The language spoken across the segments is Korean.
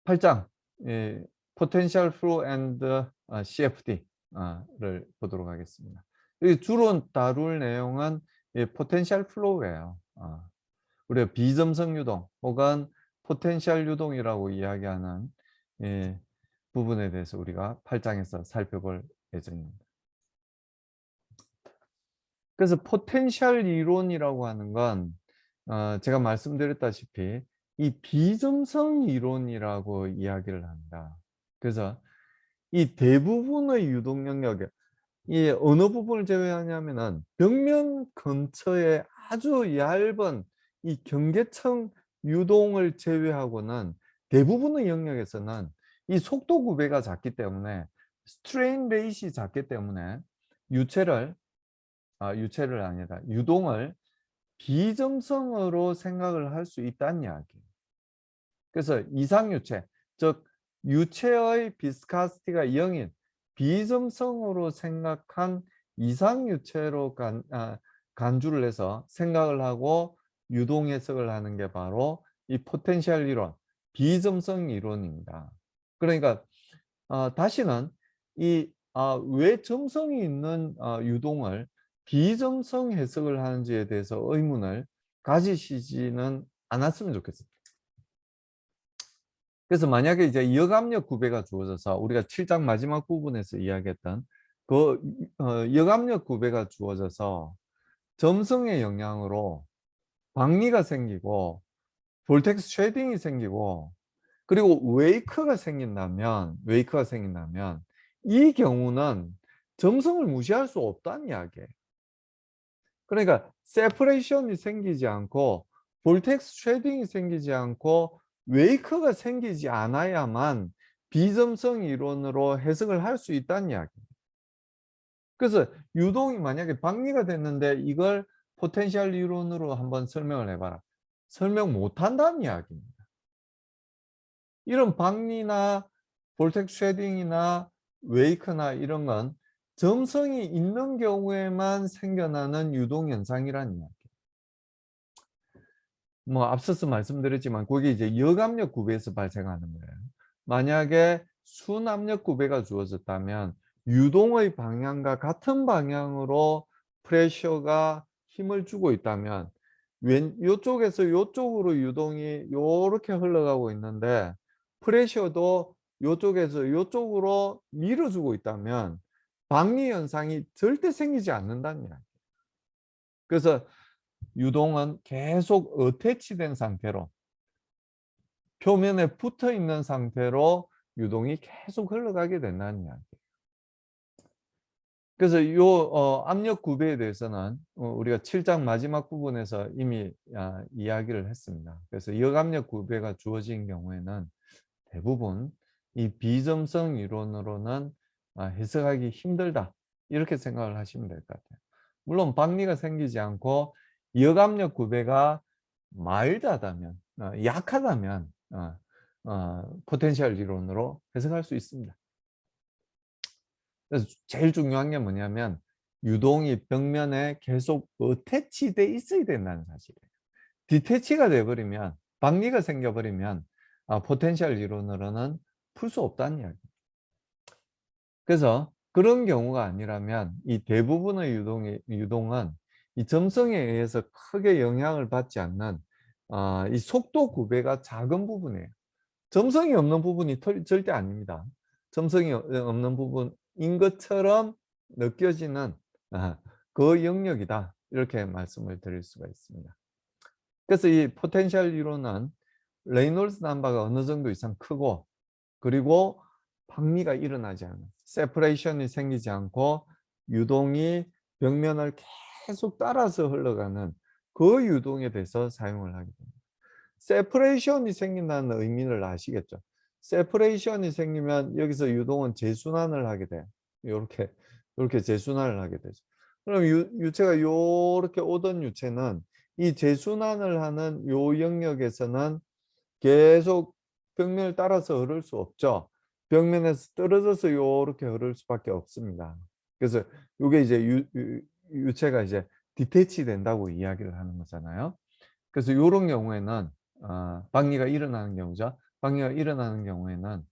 8장 예, Potential Flow and CFD를 보도록 하겠습니다. 여기 주로 다룰 내용은 Potential Flow예요. 우리가 비점성 유동 혹은 포텐셜 유동이라고 이야기하는 부분에 대해서 우리가 8장에서 살펴볼 예정입니다. 그래서 포텐셜 이론이라고 하는 건 제가 말씀드렸다시피 이 비점성 이론이라고 이야기를 합니다. 그래서 이 대부분의 유동 영역에 이 어느 부분을 제외하냐면은 벽면 근처에 아주 얇은 이 경계청 유동을 제외하고는 대부분의 영역에서는 이 속도 구배가 작기 때문에 스트레인 레이시 작기 때문에 유체를 아니다. 유동을 비점성으로 생각을 할 수 있다는 이야기예요. 그래서 이상유체, 즉 유체의 비스카시티가 0인 비점성으로 생각한 이상유체로 간주를 해서 생각을 하고 유동 해석을 하는 게 바로 이 포텐셜 이론, 비점성 이론입니다. 그러니까 다시는 이 왜 점성이 있는 유동을 비점성 해석을 하는지에 대해서 의문을 가지시지는 않았으면 좋겠습니다. 그래서 만약에 이제 역압력 구배가 주어져서 우리가 7장 마지막 부분에서 이야기했던 그 역압력 구배가 주어져서 점성의 영향으로 박리가 생기고 볼텍스 쉐딩이 생기고 그리고 웨이크가 생긴다면 이 경우는 점성을 무시할 수 없다는 이야기예요. 그러니까 세퍼레이션이 생기지 않고 볼텍스 쉐딩이 생기지 않고 웨이크가 생기지 않아야만 비점성 이론으로 해석을 할 수 있다는 이야기입니다. 그래서 유동이 만약에 박리가 됐는데 이걸 포텐셜 이론으로 한번 설명을 해봐라. 설명 못한다는 이야기입니다. 이런 박리나 볼텍스 쉐딩이나 웨이크나 이런 건 점성이 있는 경우에만 생겨나는 유동 현상이라는 이야기. 뭐 앞서서 말씀드렸지만 그게 이제 역압력 구배에서 발생하는 거예요. 만약에 순압력 구배가 주어졌다면 유동의 방향과 같은 방향으로 프레셔가 힘을 주고 있다면 요쪽에서 요쪽으로 유동이 요렇게 흘러가고 있는데 프레셔도 요쪽에서 요쪽으로 밀어주고 있다면 박리 현상이 절대 생기지 않는다는 이야기예요. 그래서 유동은 계속 어태치된 상태로 표면에 붙어 있는 상태로 유동이 계속 흘러가게 된다는 이야기예요. 그래서 압력 구배에 대해서는 우리가 7장 마지막 부분에서 이미 이야기를 했습니다. 그래서 역압력 구배가 주어진 경우에는 대부분 이 비점성 이론으로는 해석하기 힘들다 이렇게 생각을 하시면 될 것 같아요. 물론 박리가 생기지 않고 역압력 구배가 마일드하다면 약하다면 포텐셜 이론으로 해석할 수 있습니다. 그래서 제일 중요한 게 뭐냐면 유동이 벽면에 계속 어태치돼 있어야 된다는 사실이에요. 디태치가 돼버리면 박리가 생겨버리면 포텐셜 이론으로는 풀 수 없다는 이야기입니다. 그래서 그런 경우가 아니라면 이 대부분의 유동은 이 점성에 의해서 크게 영향을 받지 않는 이 속도 구배가 작은 부분이에요. 점성이 없는 부분이 절대 아닙니다. 점성이 없는 부분인 것처럼 느껴지는 그 영역이다. 이렇게 말씀을 드릴 수가 있습니다. 그래서 이 포텐셜 이론은 레이놀스 넘버가 어느 정도 이상 크고 그리고 박리가 일어나지 않은 세퍼레이션이 생기지 않고 유동이 벽면을 계속 따라서 흘러가는 그 유동에 대해서 사용을 하게 됩니다. 세퍼레이션이 생긴다는 의미를 아시겠죠? 세퍼레이션이 생기면 여기서 유동은 재순환을 하게 돼요. 이렇게 재순환을 하게 되죠. 그럼 유체가 요렇게 오던 유체는 이 재순환을 하는 요 영역에서는 계속 벽면을 따라서 흐를 수 없죠. 벽면에서 떨어져서 요렇게 흐를 수밖에 없습니다. 그래서 이게 이제 유체가 이제 디태치 된다고 이야기를 하는 거잖아요. 그래서 이런 경우에는 방리가 일어나는 경우죠. 방리가 일어나는 경우에는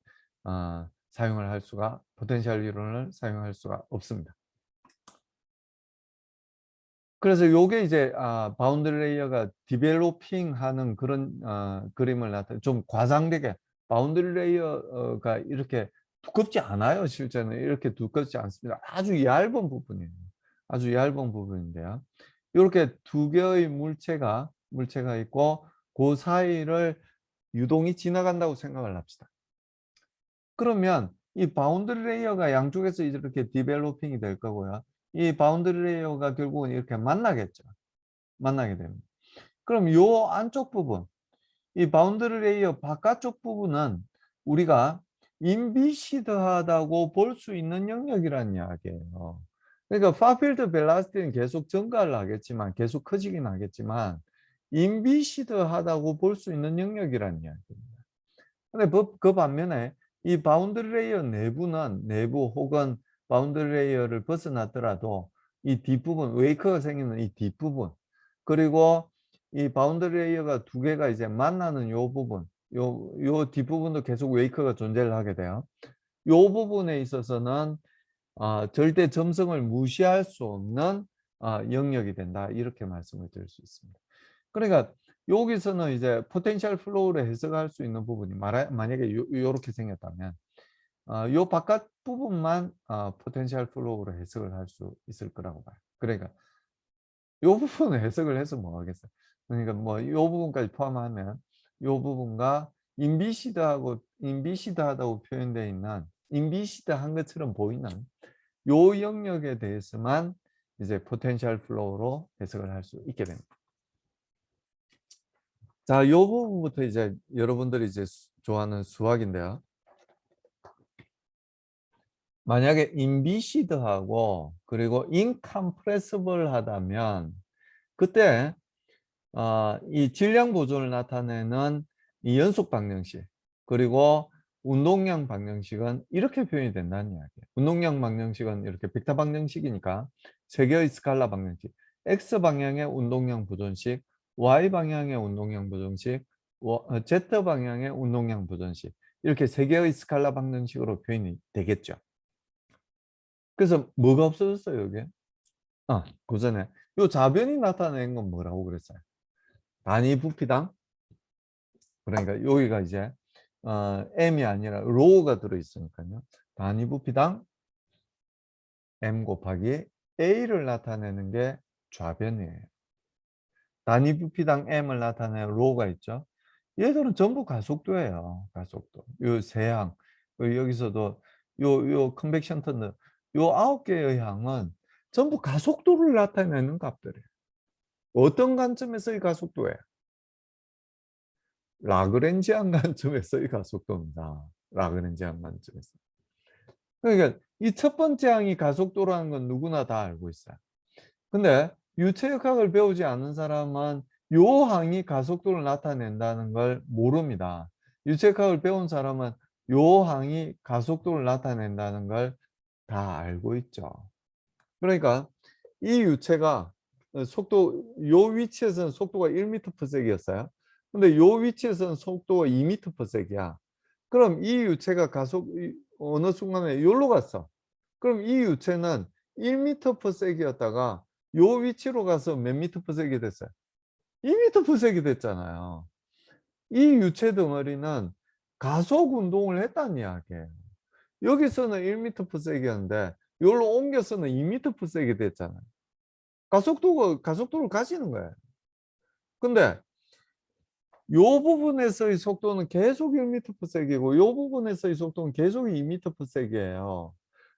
사용을 할 수가 포텐셜 이론을 사용할 수가 없습니다. 그래서 요게 이제 바운드리 레이어가 디벨로핑하는 그런 그림을 좀 과장되게 바운드리 레이어가 이렇게 두껍지 않아요. 실제는 이렇게 두껍지 않습니다. 아주 얇은 부분이에요. 아주 얇은 부분인데요. 요렇게 두 개의 물체가 있고 그 사이를 유동이 지나간다고 생각을 합시다. 그러면 이 바운드리 레이어가 양쪽에서 이렇게 디벨로핑이 될 거고요. 이 바운드리 레이어가 결국은 이렇게 만나겠죠. 만나게 됩니다. 그럼 요 안쪽 부분, 이 바운드리 레이어 바깥쪽 부분은 우리가 인비시드하다고 볼 수 있는 영역이라는 이야기예요. 그러니까 파필드 벨라시티는 계속 증가를 하겠지만, 계속 커지긴 하겠지만 인비시드하다고 볼 수 있는 영역이라는 이야기입니다. 근데 그 반면에 이 바운드리 레이어 내부는 내부 혹은 바운드리 레이어를 벗어났더라도 이 뒷부분, 웨이크가 생기는 이 뒷부분, 그리고 이 바운드리 레이어가 두 개가 이제 만나는 요 부분, 요 뒷부분도 계속 웨이크가 존재를 하게 돼요. 요 부분에 있어서는 절대 점성을 무시할 수 없는 영역이 된다. 이렇게 말씀을 드릴 수 있습니다. 그러니까 여기서는 이제 포텐셜 플로우를 해석할 수 있는 부분이 만약에 요렇게 생겼다면 요 바깥 부분만 포텐셜 플로우로 해석을 할 수 있을 거라고 봐요. 그러니까 요 부분을 해석을 해서 뭐 하겠어요. 그러니까 뭐 요 부분까지 포함하면 요 부분과 인비시드하다고 표현되어 있는 인비시드한 것처럼 보이는 요 영역에 대해서만 이제 포텐셜 플로우로 해석을 할 수 있게 됩니다. 자, 요 부분부터 이제 여러분들이 이제 좋아하는 수학인데요. 만약에 인비시드하고 그리고 인컴프레시블 하다면 그때 이 질량 보존을 나타내는 이 연속 방정식 그리고 운동량 방정식은 이렇게 표현이 된다는 이야기예요. 운동량 방정식은 이렇게 벡터 방정식이니까 세 개의 스칼라 방정식, x 방향의 운동량 보존식, y 방향의 운동량 보존식, z 방향의 운동량 보존식, 이렇게 세 개의 스칼라 방정식으로 표현이 되겠죠. 그래서 뭐가 없어졌어요, 여기? 그 전에 요 좌변이 나타낸 건 뭐라고 그랬어요? 단위 부피당, 그러니까 여기가 이제 m이 아니라 로우가 들어있으니까요. 단위 부피당 m 곱하기 a를 나타내는 게 좌변이에요. 단위 부피당 m을 나타내는 로우가 있죠. 얘들은 전부 가속도예요. 가속도. 요 세항. 여기서도 요 컨벡션 턴들. 요 9개의 항은 전부 가속도를 나타내는 값들이에요. 어떤 관점에서의 가속도예요? 라그랜지안 관점에서의 가속도입니다. 라그랜지안 관점에서. 그러니까 이 첫 번째 항이 가속도라는 건 누구나 다 알고 있어요. 근데 유체역학을 배우지 않은 사람은 요 항이 가속도를 나타낸다는 걸 모릅니다. 유체역학을 배운 사람은 요 항이 가속도를 나타낸다는 걸 다 알고 있죠. 그러니까 이 유체가 요 위치에서는 속도가 1m/s였어요. 근데 요 위치에서는 속도가 2m/s야. 그럼 이 유체가 어느 순간에 여기로 갔어. 그럼 이 유체는 1m/s였다가 요 위치로 가서 몇 m/s이 됐어요? 2m/s이 됐잖아요. 이 유체 덩어리는 가속 운동을 했다는 이야기예요. 여기서는 1m/s였는데 여기로 옮겨서는 2m/s이 됐잖아요. 가속도를 가지는 거예요. 근데 요 부분에서의 속도는 계속 1m/s이고 요 부분에서의 속도는 계속 2m/s예요.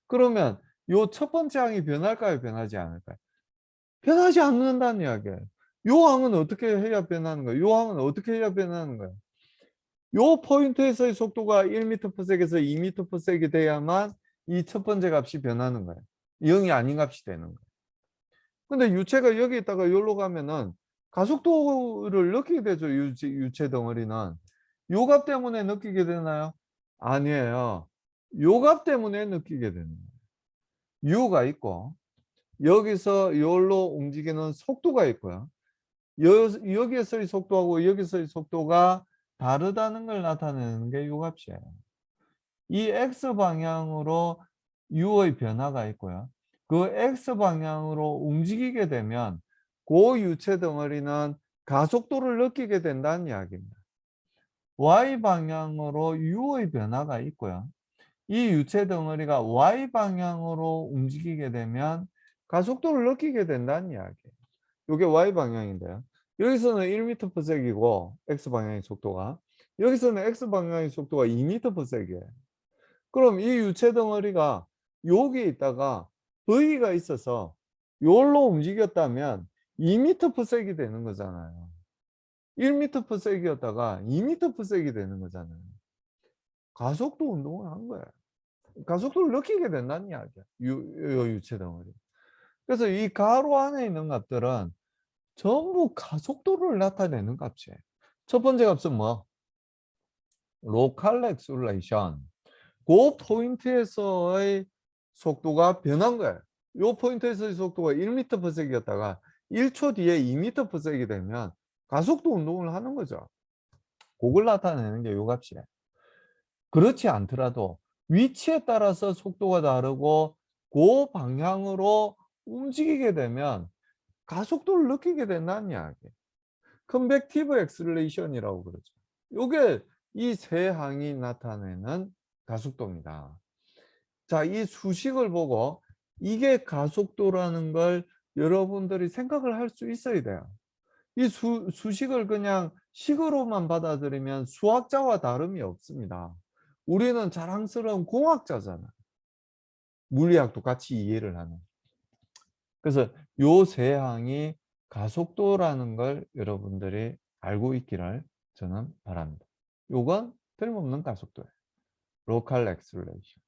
그러면 요 첫 번째 항이 변할까요? 변하지 않을까요? 변하지 않는다는 이야기예요. 요 항은 어떻게 해야 변하는 거예요? 요 항은 어떻게 해야 변하는 거예요? 요 포인트에서의 속도가 1m/s에서 2m/s이 돼야만 이 첫 번째 값이 변하는 거예요. 0이 아닌 값이 되는 거예요. 근데 유체가 여기 있다가 여기로 가면은 가속도를 느끼게 되죠. 유체 덩어리는. 요 값 때문에 느끼게 되나요? 아니에요. 요 값 때문에 느끼게 되는 거예요. U가 있고 여기서 여기로 움직이는 속도가 있고요. 여기에서의 속도하고 여기서의 속도가 다르다는 걸 나타내는 게 요 값이에요. 이 x 방향으로 u의 변화가 있고요. 그 x 방향으로 움직이게 되면 그 유체 덩어리는 가속도를 느끼게 된다는 이야기입니다. y 방향으로 u의 변화가 있고요. 이 유체 덩어리가 y 방향으로 움직이게 되면 가속도를 느끼게 된다는 이야기예요. 이게 y 방향인데요. 여기서는 1m/s이고 x 방향의 속도가, 여기서는 x 방향의 속도가 2m/s이에요. 그럼 이 유체 덩어리가 여기 있다가 V가 있어서 여기로 움직였다면 2m/s이 되는 거잖아요. 1m/s이었다가 2m/s이 되는 거잖아요. 가속도 운동을 한 거예요. 가속도를 느끼게 된다는 이야기야. 유체 덩어리. 그래서 이 가로 안에 있는 값들은 전부 가속도를 나타내는 값이에요. 첫 번째 값은 뭐? 로컬 액셀레이션. 그 포인트에서의 속도가 변한 거예요. 이 포인트에서의 속도가 1m/s이었다가 1초 뒤에 2m/s이 되면 가속도 운동을 하는 거죠. 그걸 나타내는 게 이 값이에요. 그렇지 않더라도 위치에 따라서 속도가 다르고 그 방향으로 움직이게 되면 가속도를 느끼게 된다는 이야기예요. 컨벡티브 엑셀레이션이라고 그러죠. 이게 이 세 항이 나타내는 가속도입니다. 자, 이 수식을 보고 이게 가속도라는 걸 여러분들이 생각을 할 수 있어야 돼요. 이 수식을 그냥 식으로만 받아들이면 수학자와 다름이 없습니다. 우리는 자랑스러운 공학자잖아. 물리학도 같이 이해를 하는. 그래서 요 세 항이 가속도라는 걸 여러분들이 알고 있기를 저는 바랍니다. 요건 틀림없는 가속도예요. 로컬 액셀레이션,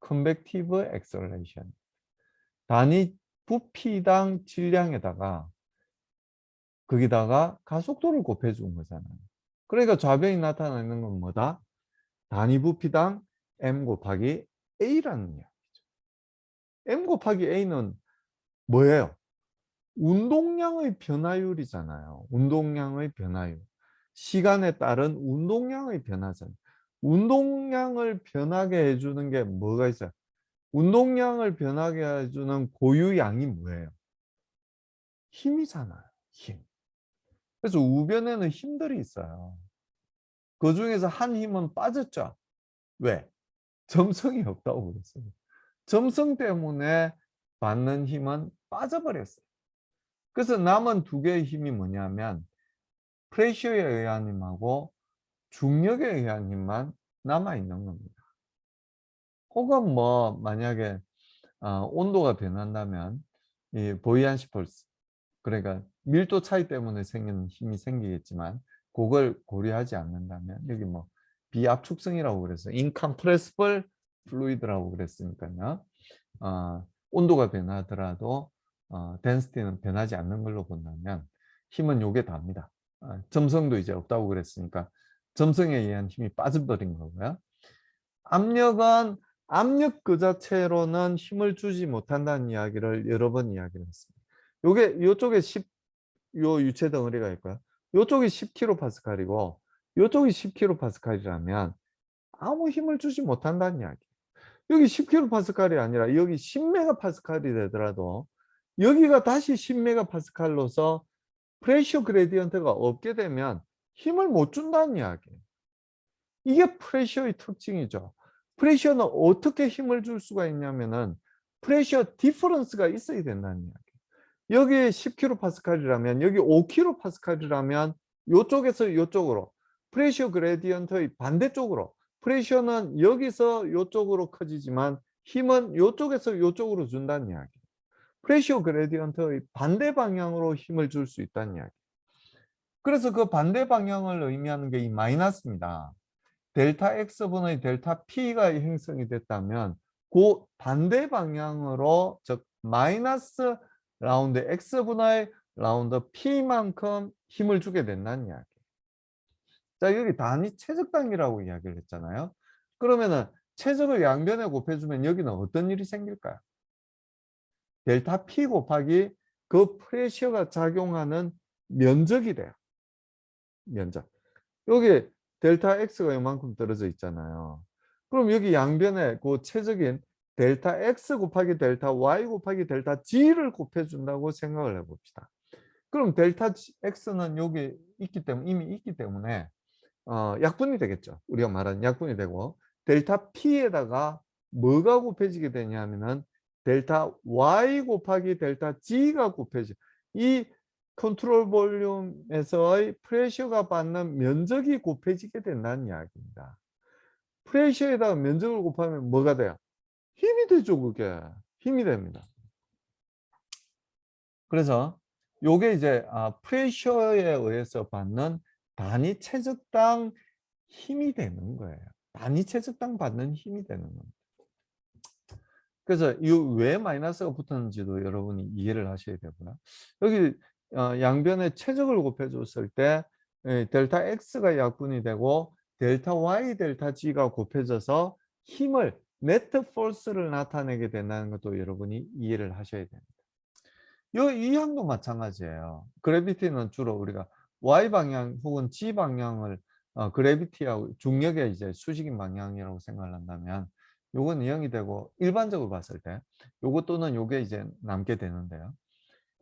컨벡티브 액셀레이션. 단위 부피당 질량에다가 거기다가 가속도를 곱해 준 거잖아요. 그러니까 좌변이 나타나는 건 뭐다? 단위 부피당 m 곱하기 a라는 이야기죠. m 곱하기 a는 뭐예요? 운동량의 변화율이잖아요. 운동량의 변화율. 시간에 따른 운동량의 변화잖아요. 운동량을 변하게 해주는 게 뭐가 있어요? 운동량을 변하게 해주는 고유양이 뭐예요? 힘이잖아요. 힘. 그래서 우변에는 힘들이 있어요. 그 중에서 한 힘은 빠졌죠. 왜? 점성이 없다고 그랬어요. 점성 때문에 받는 힘은 빠져버렸어요. 그래서 남은 두 개의 힘이 뭐냐면 프레셔에 의한 힘하고 중력에 의한 힘만 남아 있는 겁니다. 혹은 뭐 만약에 온도가 변한다면 이 보이안시 펄스, 그러니까 밀도 차이 때문에 생기는 힘이 생기겠지만 그걸 고려하지 않는다면 여기 뭐 비압축성이라고 그랬어요. 인컴프레시블 플루이드라고 그랬으니까요. 온도가 변하더라도 덴시티는 변하지 않는 걸로 본다면 힘은 요게 답니다. 점성도 이제 없다고 그랬으니까 점성에 의한 힘이 빠져버린 거고요. 압력은 압력 그 자체로는 힘을 주지 못한다는 이야기를 여러 번 이야기를 했습니다. 요게 요쪽에 10, 요 유체 덩어리가 있고요. 요쪽이 10kPa이고 요쪽이 10kPa이라면 아무 힘을 주지 못한다는 이야기. 여기 10kPa이 아니라 여기 10MPa이 되더라도 여기가 다시 10MPa로서 프레셔 그레디언트가 없게 되면 힘을 못 준다는 이야기예요. 이게 프레셔의 특징이죠. 프레셔는 어떻게 힘을 줄 수가 있냐면은 프레셔 디퍼런스가 있어야 된다는 이야기예요. 여기 10kPa이라면 여기 5kPa이라면 이쪽에서 이쪽으로 프레셔 그레디언트의 반대쪽으로, 프레셔는 여기서 이쪽으로 커지지만 힘은 이쪽에서 이쪽으로 준다는 이야기. 프레셔 그레디언트의 반대 방향으로 힘을 줄 수 있다는 이야기. 그래서 그 반대 방향을 의미하는 게 이 마이너스입니다. 델타 X분의 델타 P가 형성이 됐다면 그 반대 방향으로, 즉 마이너스 라운드 X분의 라운드 P만큼 힘을 주게 된다는 이야기. 자, 여기 단위 최적당이라고 이야기를 했잖아요. 그러면은 최적을 양변에 곱해주면 여기는 어떤 일이 생길까요? 델타 P 곱하기 그 프레셔가 작용하는 면적이 돼요. 면적. 여기 델타 X가 이만큼 떨어져 있잖아요. 그럼 여기 양변에 그 최적인 델타 X 곱하기 델타 Y 곱하기 델타 G를 곱해준다고 생각을 해봅시다. 그럼 델타 X는 여기 있기 때문에, 이미 있기 때문에 약분이 되겠죠. 우리가 말하는 약분이 되고, 델타 P에다가 뭐가 곱해지게 되냐면은 델타 Y 곱하기 델타 G가 곱해져. 이 컨트롤 볼륨에서의 프레셔가 받는 면적이 곱해지게 된다는 이야기입니다. 프레셔에다가 면적을 곱하면 뭐가 돼요? 힘이 되죠, 그게. 힘이 됩니다. 그래서 요게 이제 프레셔에 의해서 받는 단위 최적당 힘이 되는 거예요. 단위 최적당 받는 힘이 되는 겁니다. 그래서 이 왜 마이너스가 붙었는지도 여러분이 이해를 하셔야 되고요. 여기 양변에 최적을 곱해줬을 때 델타 X가 약분이 되고 델타 Y, 델타 G가 곱해져서 힘을 네트 포스를 나타내게 된다는 것도 여러분이 이해를 하셔야 됩니다. 이 항도 마찬가지예요. 그래비티는 주로 우리가 Y 방향 혹은 G 방향을 그래비티하고 중력의 이제 수직인 방향이라고 생각을 한다면 요건 0이 되고 일반적으로 봤을 때 요거 또는 요게 이제 남게 되는데요.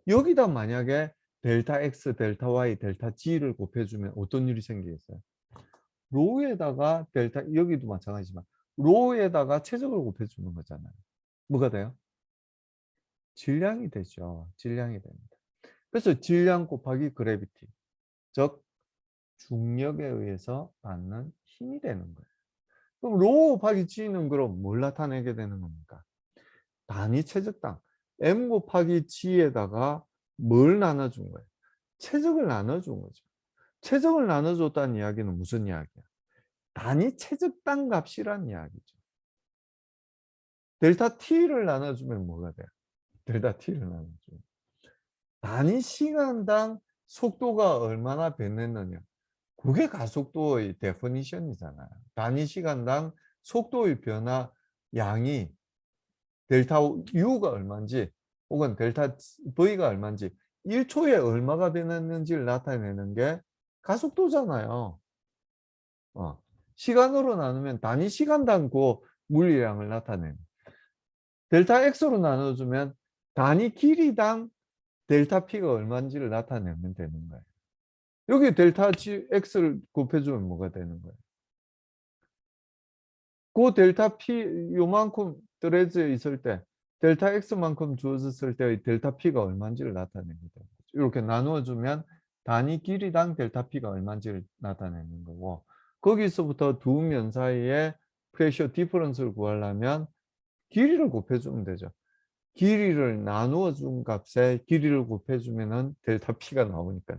여기다 만약에 델타 X, 델타 Y, 델타 G를 곱해주면 어떤 일이 생기겠어요? 로우에다가 델타, 여기도 마찬가지지만 로우에다가 최적을 곱해주는 거잖아요. 뭐가 돼요? 질량이 되죠. 질량이 됩니다. 그래서 질량 곱하기 그래비티, 즉 중력에 의해서 받는 힘이 되는 거예요. 그럼 로 곱하기 g는 그럼 뭘 나타내게 되는 겁니까? 단위 최적당 m 곱하기 g에다가 뭘 나눠준 거예요? 최적을 나눠준 거죠. 최적을 나눠줬다는 이야기는 무슨 이야기야? 단위 최적당 값이란 이야기죠. 델타 t를 나눠주면 뭐가 돼요? 델타 t를 나눠주면 단위 시간당 속도가 얼마나 변했느냐. 그게 가속도의 데피니션이잖아요. 단위 시간당 속도의 변화 양이 델타 U가 얼마인지 혹은 델타 V가 얼마인지 1초에 얼마가 변했는지를 나타내는 게 가속도잖아요. 시간으로 나누면 단위 시간당 그 물리량을 나타내는. 델타 X로 나눠주면 단위 길이당 델타 P가 얼마인지를 나타내면 되는 거예요. 여기 델타 X를 곱해주면 뭐가 되는 거예요? 그 델타 P 요만큼 떨어져 있을 때 델타 X만큼 주어졌을 때의 델타 P가 얼마인지를 나타내게 돼요. 이렇게 나누어주면 단위 길이당 델타 P가 얼마인지를 나타내는 거고 거기서부터 두 면 사이에 프레셔 디퍼런스를 구하려면 길이를 곱해주면 되죠. 길이를 나누어 준 값에 길이를 곱해주면은 델타 P가 나오니까요.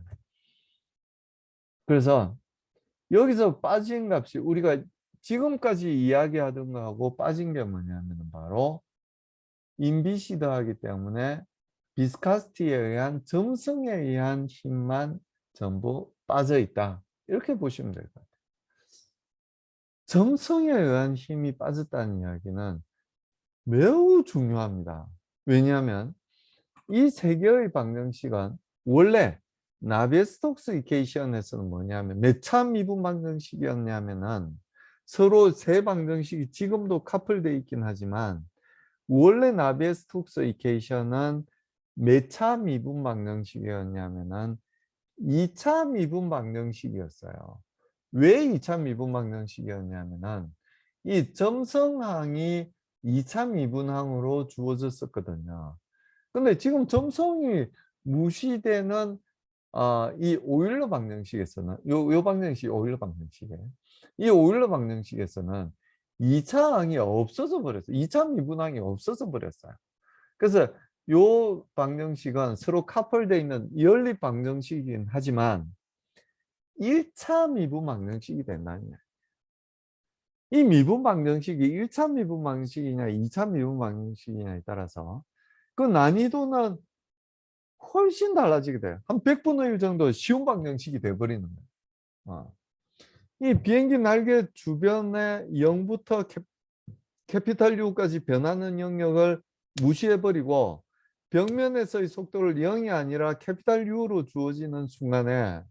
그래서 여기서 빠진 값이 우리가 지금까지 이야기하던 거하고 빠진 게 뭐냐면 바로 인빗이 더하기 때문에 비스카스티에 의한 점성에 의한 힘만 전부 빠져 있다. 이렇게 보시면 될 것 같아요. 점성에 의한 힘이 빠졌다는 이야기는 매우 중요합니다. 왜냐하면 이 세 개의 방정식은 원래 나비에스톡스 이퀘이션에서는 뭐냐면 몇 차 미분 방정식이었냐면은 서로 세 방정식이 지금도 카플되어 있긴 하지만 원래 나비에스톡스 이퀘이션은 몇 차 미분 방정식이었냐면은 2차 미분 방정식이었어요. 왜 2차 미분 방정식이었냐면은 이 점성항이 2차 미분항으로 주어졌었거든요. 근데 지금 점성이 무시되는 이 오일러 방정식에서는 요 방정식이 오일러 방정식이에요. 이 오일러 방정식에서는 2차 항이 없어져 버렸어요. 2차 미분항이 없어져 버렸어요. 그래서 요 방정식은 서로 카플되어 있는 연립 방정식이긴 하지만 1차 미분 방정식이 된다는 거예요. 이 미분 방정식이 1차 미분 방정식이냐 2차 미분 방정식이냐에 따라서 그 난이도는 훨씬 달라지게 돼요. 한 100분의 1 정도 쉬운 방정식이 돼버리는 거예요. 이 비행기 날개 주변에 0부터 캐피탈 U까지 변하는 영역을 무시해버리고 벽면에서의 속도를 0이 아니라 캐피탈 U로 주어지는 순간에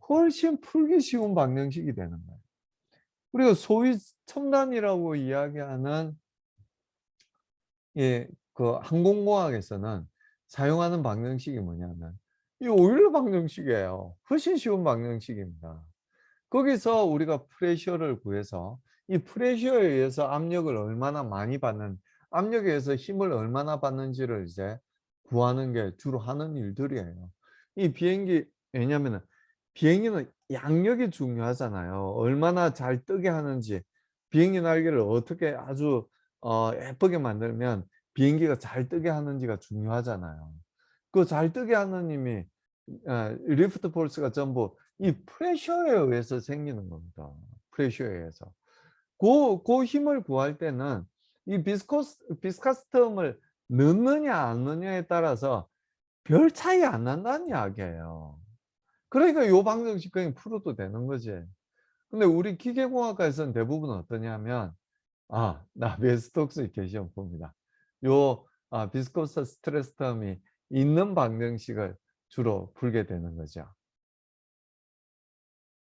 훨씬 풀기 쉬운 방정식이 되는 거예요. 그리고 소위 첨단이라고 이야기하는 그 항공공학에서는 사용하는 방정식이 뭐냐면 이 오일러 방정식이에요. 훨씬 쉬운 방정식입니다. 거기서 우리가 프레셔를 구해서 이 프레셔에 의해서 압력을 얼마나 많이 받는, 압력에 의해서 힘을 얼마나 받는지를 이제 구하는 게 주로 하는 일들이에요. 이 비행기, 왜냐면은 비행기는 양력이 중요하잖아요. 얼마나 잘 뜨게 하는지, 비행기 날개를 어떻게 아주 예쁘게 만들면 비행기가 잘 뜨게 하는지가 중요하잖아요. 그 잘 뜨게 하는 힘이 리프트 포스가 전부 이 프레셔에 의해서 생기는 겁니다. 프레셔에 의해서. 그 힘을 구할 때는 이 비스커스텀을 넣느냐 안 넣느냐에 따라서 별 차이 안 난다는 이야기예요. 그러니까 요 방정식 그냥 풀어도 되는 거지. 근데 우리 기계공학과에서는 대부분 어떠냐면 나베스톡스 이퀘이션 봅니다. 요 비스코스 스트레스 텀이 있는 방정식을 주로 풀게 되는 거죠.